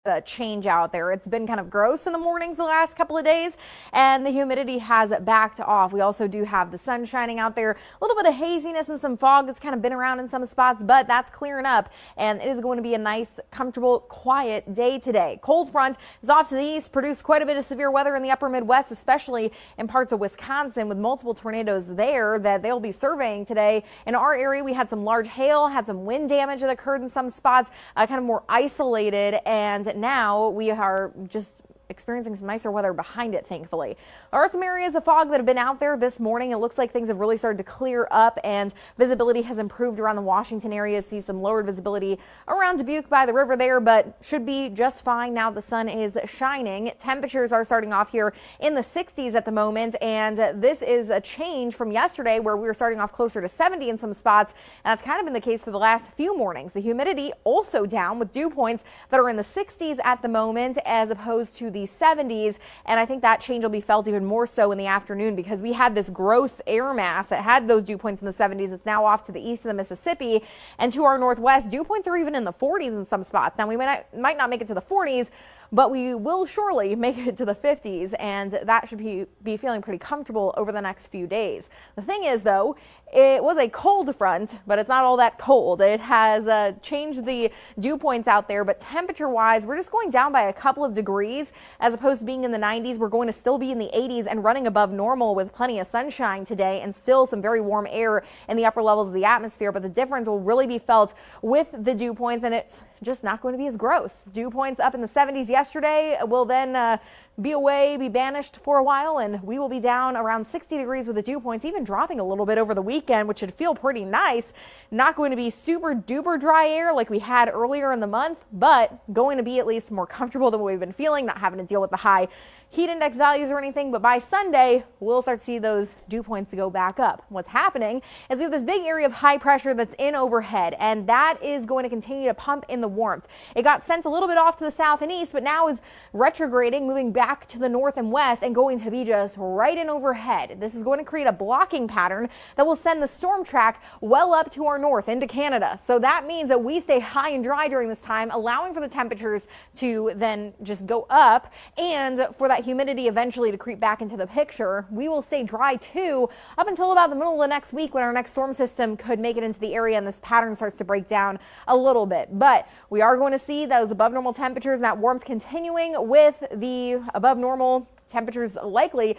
the change out there. It's been kind of gross in the mornings the last couple of days, and the humidity has backed off. We also do have the sun shining out there, a little bit of haziness and some fog that's kind of been around in some spots, but that's clearing up, and it is going to be a nice, comfortable, quiet day today. Cold front is off to the east, produced quite a bit of severe weather in the upper Midwest, especially in parts of Wisconsin, with multiple tornadoes there that they'll be surveying today. In our area, we had some large hail, had some wind damage that occurred in some spots, kind of more isolated, and now we are just experiencing some nicer weather behind it, thankfully. There are some areas of fog that have been out there this morning. It looks like things have really started to clear up and visibility has improved around the Washington area. See some lowered visibility around Dubuque by the river there, but should be just fine now the sun is shining. Temperatures are starting off here in the 60s at the moment, and this is a change from yesterday where we were starting off closer to 70 in some spots, and that's kind of been the case for the last few mornings. The humidity also down with dew points that are in the 60s at the moment as opposed to the 70s, and I think that change will be felt even more so in the afternoon because we had this gross air mass that had those dew points in the 70s. It's now off to the east of the Mississippi and to our northwest. Dew points are even in the 40s in some spots. Now we might not make it to the 40s, but we will surely make it to the 50s, and that should be feeling pretty comfortable over the next few days. The thing is, though, it was a cold front, but it's not all that cold. It has changed the dew points out there, but temperature-wise, we're just going down by a couple of degrees as opposed to being in the 90s. We're going to still be in the 80s and running above normal with plenty of sunshine today and still some very warm air in the upper levels of the atmosphere, but the difference will really be felt with the dew points, and it's just not going to be as gross. Dew points up in the 70s yesterday will then be banished for a while, and we will be down around 60 degrees with the dew points, even dropping a little bit over the weekend, which should feel pretty nice. Not going to be super duper dry air like we had earlier in the month, but going to be at least more comfortable than what we've been feeling, not having to deal with the high heat index values or anything. But by Sunday, we'll start to see those dew points go back up. What's happening is we have this big area of high pressure that's in overhead, and that is going to continue to pump in the warmth. It got sent a little bit off to the south and east, but now is retrograding, moving back to the north and west, and going to be just right in overhead. This is going to create a blocking pattern that will send the storm track well up to our north into Canada. So that means that we stay high and dry during this time, allowing for the temperatures to then just go up and for that humidity eventually to creep back into the picture. We will stay dry too up until about the middle of the next week when our next storm system could make it into the area and this pattern starts to break down a little bit. But we are going to see those above normal temperatures and that warmth continuing with the above normal temperatures likely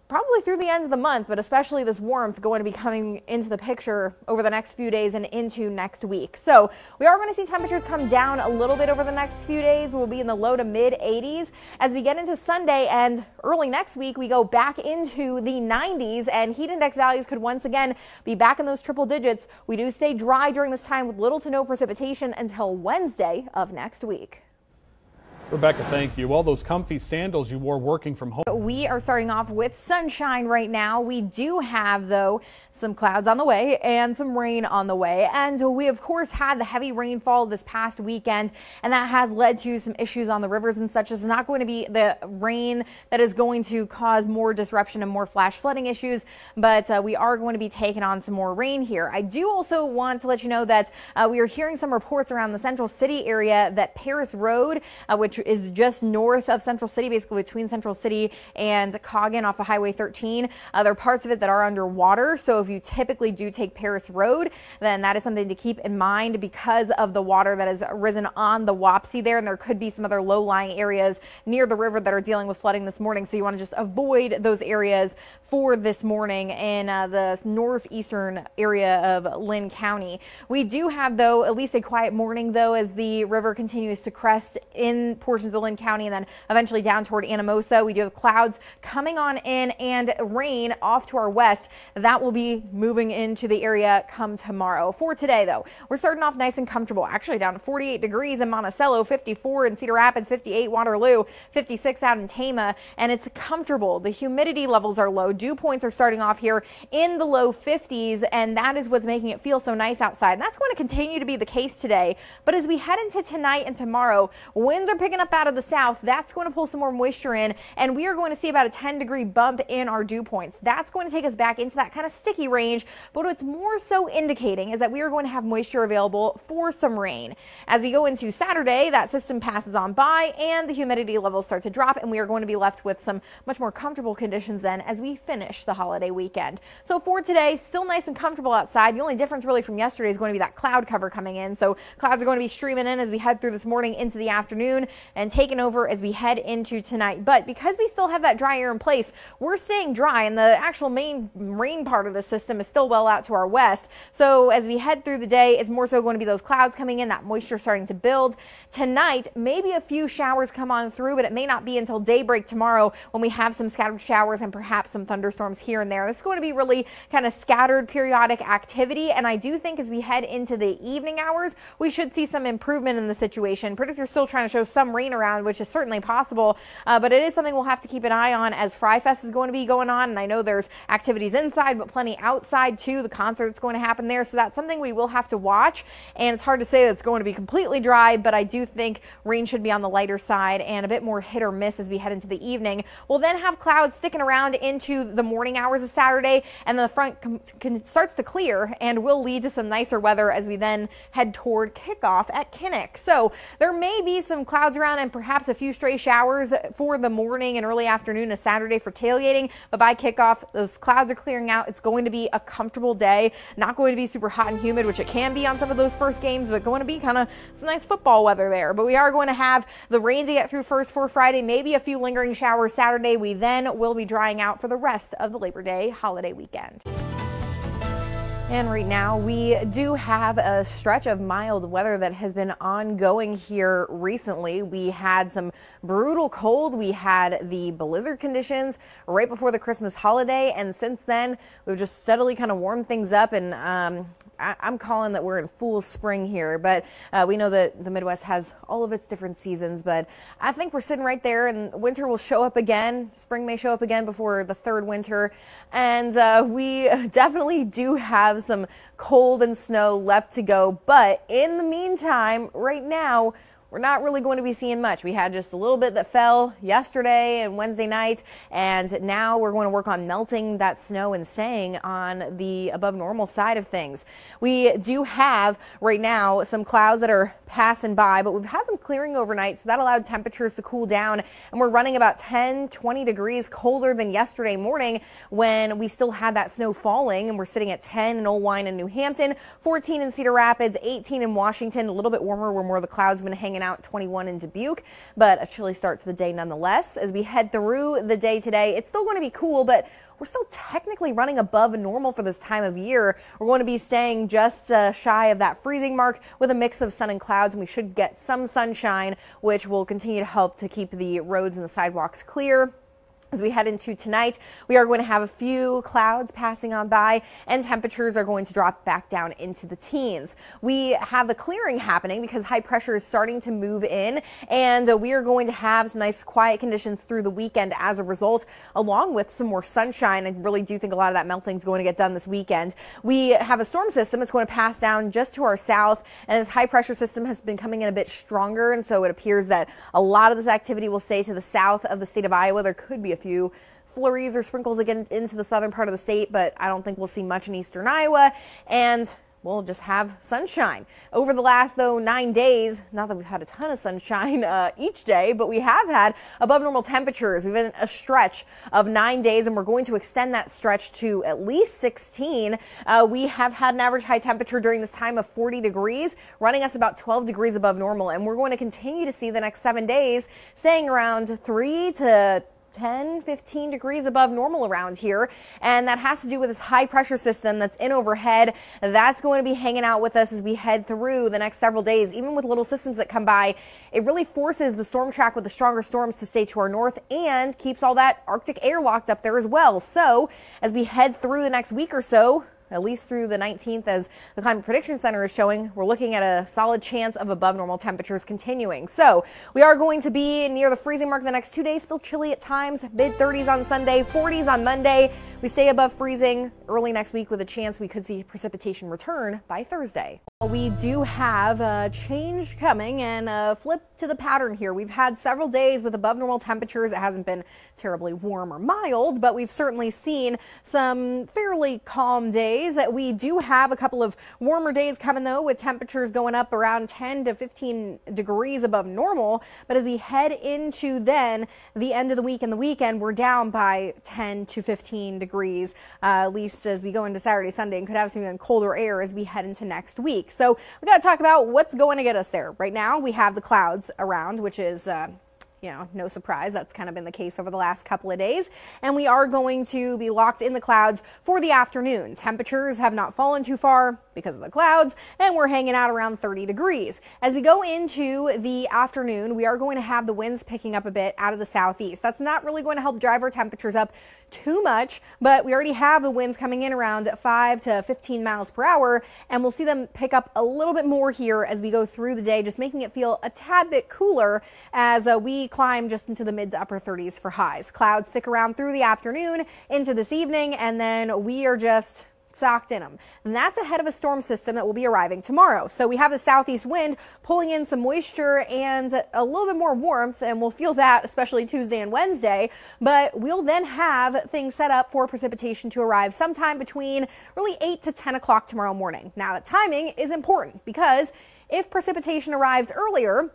probably through the end of the month, but especially this warmth going to be coming into the picture over the next few days and into next week. So we are going to see temperatures come down a little bit over the next few days. We'll be in the low to mid 80s. As we get into Sunday and early next week, we go back into the 90s, and heat index values could once again be back in those triple digits. We do stay dry during this time with little to no precipitation until Wednesday of next week. Rebecca, thank you. All those comfy sandals you wore working from home. We are starting off with sunshine right now. We do have, though, some clouds on the way and some rain on the way. And we, of course, had the heavy rainfall this past weekend, and that has led to some issues on the rivers and such. It's not going to be the rain that is going to cause more disruption and more flash flooding issues, but we are going to be taking on some more rain here. I do also want to let you know that we are hearing some reports around the Central City area that Paris Road, which is just north of Central City, basically between Central City and Coggin off of Highway 13. There are parts of it that are underwater, so if you typically do take Paris Road, then that is something to keep in mind because of the water that has risen on the Wapsie there, and there could be some other low-lying areas near the river that are dealing with flooding this morning, so you want to just avoid those areas for this morning in the northeastern area of Lynn County. We do have, though, at least a quiet morning, though, as the river continues to crest in portions of Lynn County and then eventually down toward Anamosa. We do have clouds coming on in and rain off to our west. That will be moving into the area come tomorrow. For today, though, we're starting off nice and comfortable. Actually down to 48 degrees in Monticello, 54 in Cedar Rapids, 58 Waterloo, 56 out in Tama, and it's comfortable. The humidity levels are low. Dew points are starting off here in the low 50s, and that is what's making it feel so nice outside. And that's going to continue to be the case today. But as we head into tonight and tomorrow, winds are picking picking up out of the south. That's going to pull some more moisture in, and we are going to see about a 10-degree bump in our dew points. That's going to take us back into that kind of sticky range, but what's more so indicating is that we are going to have moisture available for some rain. As we go into Saturday, that system passes on by and the humidity levels start to drop, and we are going to be left with some much more comfortable conditions then as we finish the holiday weekend. So for today, still nice and comfortable outside. The only difference really from yesterday is going to be that cloud cover coming in. So clouds are going to be streaming in as we head through this morning into the afternoon and taking over as we head into tonight. But because we still have that dry air in place, we're staying dry, and the actual main rain part of the system is still well out to our west. So as we head through the day, it's more so going to be those clouds coming in, that moisture starting to build. Tonight, maybe a few showers come on through, but it may not be until daybreak tomorrow when we have some scattered showers and perhaps some thunderstorms here and there. It's going to be really kind of scattered periodic activity, and I do think as we head into the evening hours, we should see some improvement in the situation. Predictors still trying to show some rain around, which is certainly possible, but it is something we'll have to keep an eye on as Fry Fest is going to be going on, and I know there's activities inside, but plenty outside too. The concert's going to happen there, so that's something we will have to watch, and it's hard to say that it's going to be completely dry, but I do think rain should be on the lighter side and a bit more hit or miss as we head into the evening. We'll then have clouds sticking around into the morning hours of Saturday, and the front starts to clear and will lead to some nicer weather as we then head toward kickoff at Kinnick. So there may be some clouds around and perhaps a few stray showers for the morning and early afternoon of Saturday for tailgating, but by kickoff, those clouds are clearing out. It's going to be a comfortable day, not going to be super hot and humid, which it can be on some of those first games, but going to be kind of some nice football weather there. But we are going to have the rain to get through first for Friday, maybe a few lingering showers Saturday. We then will be drying out for the rest of the Labor Day holiday weekend. And right now we do have a stretch of mild weather that has been ongoing here recently. We had some brutal cold. We had the blizzard conditions right before the Christmas holiday. And since then, we've just steadily kind of warmed things up. And I'm calling that we're in full spring here. But we know that the Midwest has all of its different seasons. But I think we're sitting right there, and winter will show up again. Spring may show up again before the third winter. And we definitely do have some cold and snow left to go, but in the meantime, right now, we're not really going to be seeing much. We had just a little bit that fell yesterday and Wednesday night, and now we're going to work on melting that snow and staying on the above normal side of things. We do have right now some clouds that are passing by, but we've had some clearing overnight, so that allowed temperatures to cool down, and we're running about 10-20 degrees colder than yesterday morning when we still had that snow falling, and we're sitting at 10 in Oelwein and New Hampton, 14 in Cedar Rapids, 18 in Washington, a little bit warmer where more of the clouds have been hanging out, 21 in Dubuque, but a chilly start to the day nonetheless. As we head through the day today, it's still going to be cool, but we're still technically running above normal for this time of year. We're going to be staying just shy of that freezing mark with a mix of sun and clouds, and we should get some sunshine, which will continue to help to keep the roads and the sidewalks clear. As we head into tonight, we are going to have a few clouds passing on by, and temperatures are going to drop back down into the teens. We have the clearing happening because high pressure is starting to move in, and we are going to have some nice quiet conditions through the weekend as a result, along with some more sunshine. I really do think a lot of that melting is going to get done this weekend. We have a storm system that's going to pass down just to our south, and this high pressure system has been coming in a bit stronger, and so it appears that a lot of this activity will stay to the south of the state of Iowa. There could be a few flurries or sprinkles again into the southern part of the state, but I don't think we'll see much in eastern Iowa, and we'll just have sunshine. Over the last, 9 days, not that we've had a ton of sunshine each day, but we have had above normal temperatures. We've been in a stretch of 9 days, and we're going to extend that stretch to at least 16. We have had an average high temperature during this time of 40 degrees, running us about 12 degrees above normal, and we're going to continue to see the next 7 days staying around 3 to 10-15 degrees above normal around here, and that has to do with this high pressure system that's in overhead. That's going to be hanging out with us as we head through the next several days. Even with little systems that come by, it really forces the storm track with the stronger storms to stay to our north and keeps all that Arctic air locked up there as well. So as we head through the next week or so, at least through the 19th, as the Climate Prediction Center is showing, we're looking at a solid chance of above normal temperatures continuing. So we are going to be near the freezing mark the next 2 days, still chilly at times, mid-30s on Sunday, 40s on Monday. We stay above freezing early next week with a chance we could see precipitation return by Thursday. We do have a change coming and a flip to the pattern here. We've had several days with above normal temperatures. It hasn't been terribly warm or mild, but we've certainly seen some fairly calm days. We do have a couple of warmer days coming though, with temperatures going up around 10 to 15 degrees above normal. But as we head into then the end of the week and the weekend, we're down by 10 to 15 degrees, at least as we go into Saturday, Sunday, and could have some even colder air as we head into next week. So we got to talk about what's going to get us there. Right now we have the clouds around, which is no surprise. That's kind of been the case over the last couple of days. And we are going to be locked in the clouds for the afternoon. Temperatures have not fallen too far because of the clouds, and we're hanging out around 30 degrees. As we go into the afternoon, we are going to have the winds picking up a bit out of the southeast. That's not really going to help drive our temperatures up too much, but we already have the winds coming in around 5 to 15 miles per hour, and we'll see them pick up a little bit more here as we go through the day, just making it feel a tad bit cooler as we climb just into the mid to upper 30s for highs. Clouds stick around through the afternoon into this evening, and then we are just socked in them. And that's ahead of a storm system that will be arriving tomorrow. So we have the southeast wind pulling in some moisture and a little bit more warmth, and we'll feel that especially Tuesday and Wednesday. But we'll then have things set up for precipitation to arrive sometime between really 8 to 10 o'clock tomorrow morning. Now, the timing is important because if precipitation arrives earlier,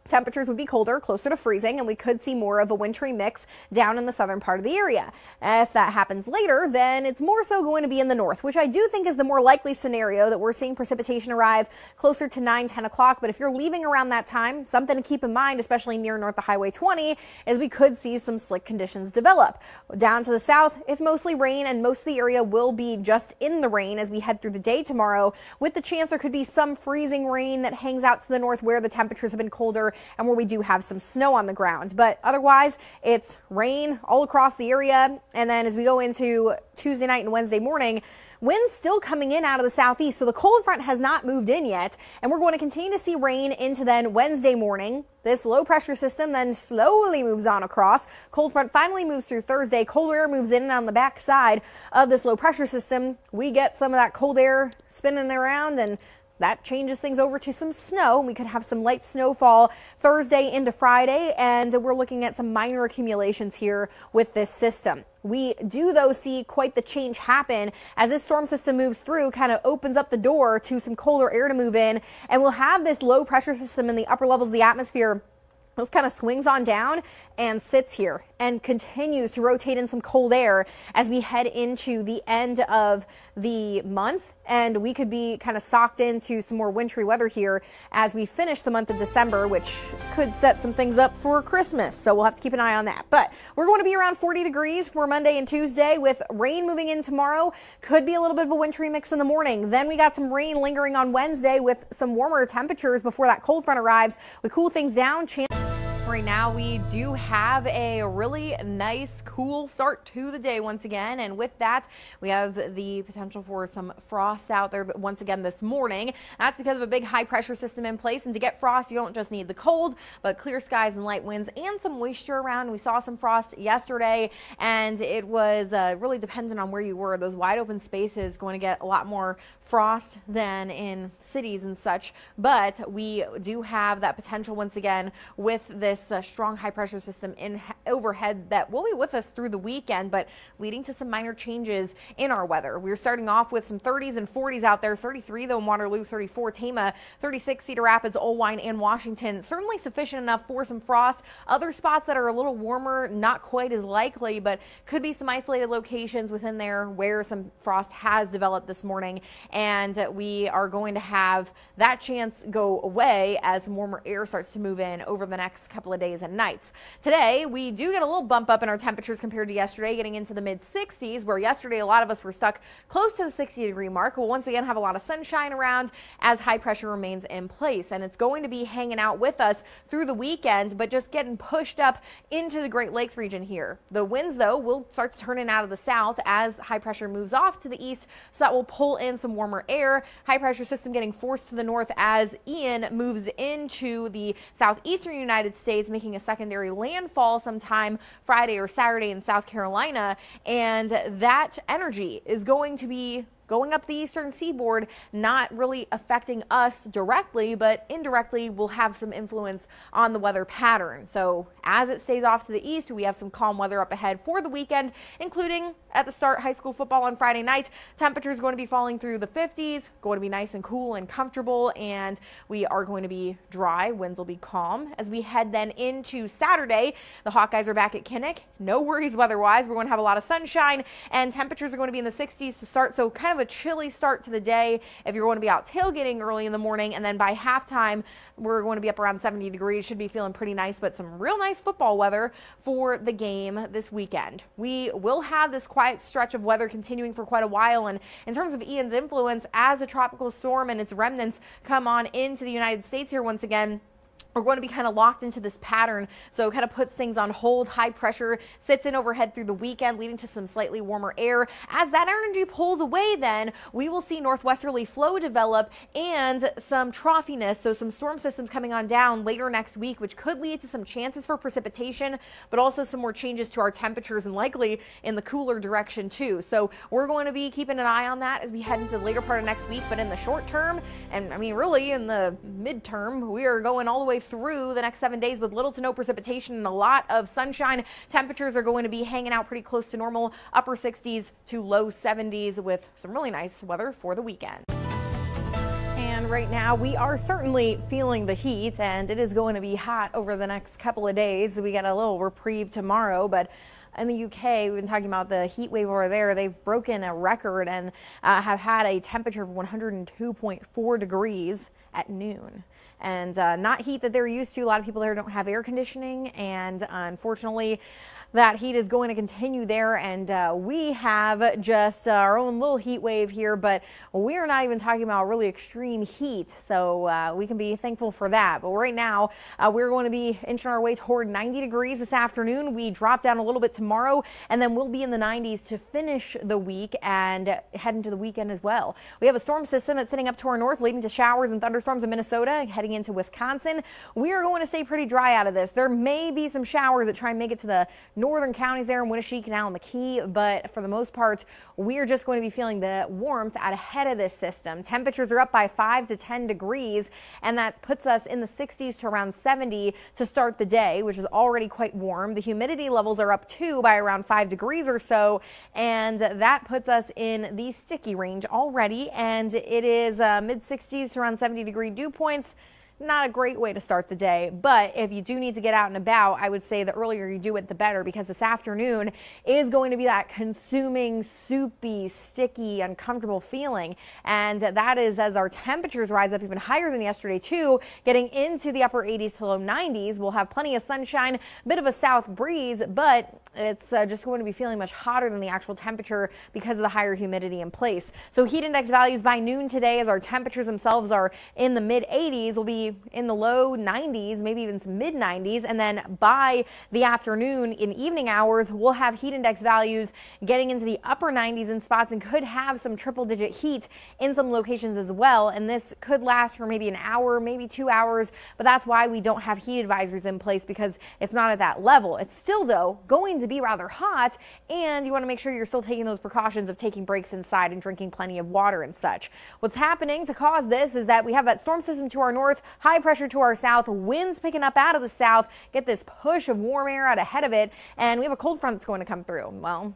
temperatures would be colder, closer to freezing, and we could see more of a wintry mix down in the southern part of the area. If that happens later, then it's more so going to be in the north, which I do think is the more likely scenario, that we're seeing precipitation arrive closer to 9, 10 o'clock. But if you're leaving around that time, something to keep in mind, especially near North of Highway 20, is we could see some slick conditions develop. Down to the south, it's mostly rain, and most of the area will be just in the rain as we head through the day tomorrow, with the chance there could be some freezing rain that hangs out to the north where the temperatures have been colder and where we do have some snow on the ground. But otherwise, it's rain all across the area. And then as we go into Tuesday night and Wednesday morning, winds still coming in out of the southeast. So the cold front has not moved in yet, and we're going to continue to see rain into then Wednesday morning. This low pressure system then slowly moves on across. Cold front finally moves through Thursday. Cold air moves in, and on the back side of this low pressure system, we get some of that cold air spinning around, and that changes things over to some snow. We could have some light snowfall Thursday into Friday, and we're looking at some minor accumulations here with this system. We do, though, see quite the change happen as this storm system moves through, kind of opens up the door to some colder air to move in, and we'll have this low pressure system in the upper levels of the atmosphere. Those kind of swings on down and sits here and continues to rotate in some cold air as we head into the end of the month. And we could be kind of socked into some more wintry weather here as we finish the month of December, which could set some things up for Christmas. So we'll have to keep an eye on that. But we're going to be around 40 degrees for Monday and Tuesday, with rain moving in tomorrow. Could be a little bit of a wintry mix in the morning. Then we got some rain lingering on Wednesday with some warmer temperatures before that cold front arrives. We cool things down. Right now, we do have a really nice, cool start to the day once again. And with that, we have the potential for some frost out there once again this morning. That's because of a big high pressure system in place. And to get frost, you don't just need the cold, but clear skies and light winds and some moisture around. We saw some frost yesterday, and it was really dependent on where you were. Those wide open spaces going to get a lot more frost than in cities and such. But we do have that potential once again with this strong high pressure system in overhead that will be with us through the weekend, but leading to some minor changes in our weather. We're starting off with some 30s and 40s out there. 33 though in Waterloo, 34 Tama, 36 Cedar Rapids, Oelwein, and Washington. Certainly sufficient enough for some frost. Other spots that are a little warmer, not quite as likely, but could be some isolated locations within there where some frost has developed this morning, and we are going to have that chance go away as some warmer air starts to move in over the next couple of days and nights. Today, we do get a little bump up in our temperatures compared to yesterday, getting into the mid 60s, where yesterday a lot of us were stuck close to the 60-degree mark. We'll once again have a lot of sunshine around as high pressure remains in place, and it's going to be hanging out with us through the weekend, but just getting pushed up into the Great Lakes region here. The winds, though, will start to turn in out of the south as high pressure moves off to the east, so that will pull in some warmer air. High pressure system getting forced to the north as Ian moves into the southeastern United States, making a secondary landfall sometime Friday or Saturday in South Carolina, and that energy is going to be going up the eastern seaboard, not really affecting us directly, but indirectly will have some influence on the weather pattern. So as it stays off to the east, we have some calm weather up ahead for the weekend, including at the start high school football on Friday night. Temperatures going to be falling through the 50s, going to be nice and cool and comfortable, and we are going to be dry. Winds will be calm. As we head then into Saturday, the Hawkeyes are back at Kinnick. No worries weather-wise. We're going to have a lot of sunshine, and temperatures are going to be in the 60s to start, so kind of a chilly start to the day if you're going to be out tailgating early in the morning, and then by halftime, we're going to be up around 70 degrees. Should be feeling pretty nice, but some real nice football weather for the game this weekend. We will have this quiet stretch of weather continuing for quite a while, and in terms of Ian's influence, as the tropical storm and its remnants come on into the United States here once again, we're going to be kind of locked into this pattern, so it kind of puts things on hold. High pressure sits in overhead through the weekend, leading to some slightly warmer air. As that energy pulls away, then we will see northwesterly flow develop and some troughiness, so some storm systems coming on down later next week, which could lead to some chances for precipitation, but also some more changes to our temperatures and likely in the cooler direction too. So we're going to be keeping an eye on that as we head into the later part of next week, but in the short term, and I mean really in the midterm, we are going all the way through the next 7 days with little to no precipitation and a lot of sunshine. Temperatures are going to be hanging out pretty close to normal, upper 60s to low 70s with some really nice weather for the weekend. And right now we are certainly feeling the heat, and it is going to be hot over the next couple of days. We got a little reprieve tomorrow, but in the UK, we've been talking about the heat wave over there. They've broken a record and have had a temperature of 102.4 degrees at noon. And not heat that they're used to. A lot of people there don't have air conditioning, and unfortunately that heat is going to continue there, and we have just our own little heat wave here, but we are not even talking about really extreme heat, so we can be thankful for that. But right now, we're going to be inching our way toward 90 degrees this afternoon. We drop down a little bit tomorrow, and then we'll be in the 90s to finish the week and head into the weekend as well. We have a storm system that's sitting up to our north, leading to showers and thunderstorms in Minnesota, heading into Wisconsin. We are going to stay pretty dry out of this. There may be some showers that try and make it to the northern counties there in Winneshiek and Al-McKee, but for the most part, we are just going to be feeling the warmth out ahead of this system. Temperatures are up by 5 to 10 degrees, and that puts us in the 60s to around 70 to start the day, which is already quite warm. The humidity levels are up too by around 5 degrees or so, and that puts us in the sticky range already, and it is mid 60s to around 70 degree dew points. Not a great way to start the day, but if you do need to get out and about, I would say the earlier you do it, the better, because this afternoon is going to be that consuming, soupy, sticky, uncomfortable feeling. And that is as our temperatures rise up even higher than yesterday too, getting into the upper 80s to low 90s. We'll have plenty of sunshine, a bit of a south breeze, but it's just going to be feeling much hotter than the actual temperature because of the higher humidity in place. So heat index values by noon today, as our temperatures themselves are in the mid 80s, will be in the low 90s, maybe even some mid 90s. And then by the afternoon, in evening hours, we'll have heat index values getting into the upper 90s in spots and could have some triple digit heat in some locations as well. And this could last for maybe an hour, maybe 2 hours. But that's why we don't have heat advisories in place, because it's not at that level. It's still, though, going to be rather hot, and you want to make sure you're still taking those precautions of taking breaks inside and drinking plenty of water and such. What's happening to cause this is that we have that storm system to our north, high pressure to our south, winds picking up out of the south, get this push of warm air out ahead of it, and we have a cold front that's going to come through. Well,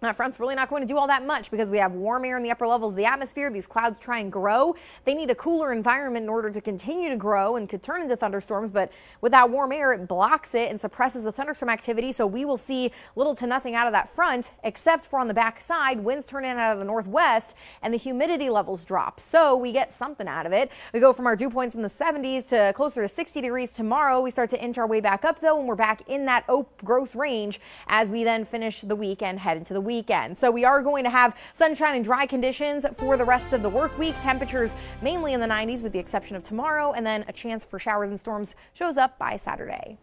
that front's really not going to do all that much because we have warm air in the upper levels of the atmosphere. These clouds try and grow. They need a cooler environment in order to continue to grow and could turn into thunderstorms, but without warm air, it blocks it and suppresses the thunderstorm activity. So we will see little to nothing out of that front, except for on the back side, winds turn in out of the northwest and the humidity levels drop. So we get something out of it. We go from our dew points in the 70s to closer to 60 degrees tomorrow. We start to inch our way back up though, and we're back in that growth range as we then finish the week and head into the weekend. So we are going to have sunshine and dry conditions for the rest of the work week. Temperatures mainly in the 90s with the exception of tomorrow, and then a chance for showers and storms shows up by Saturday.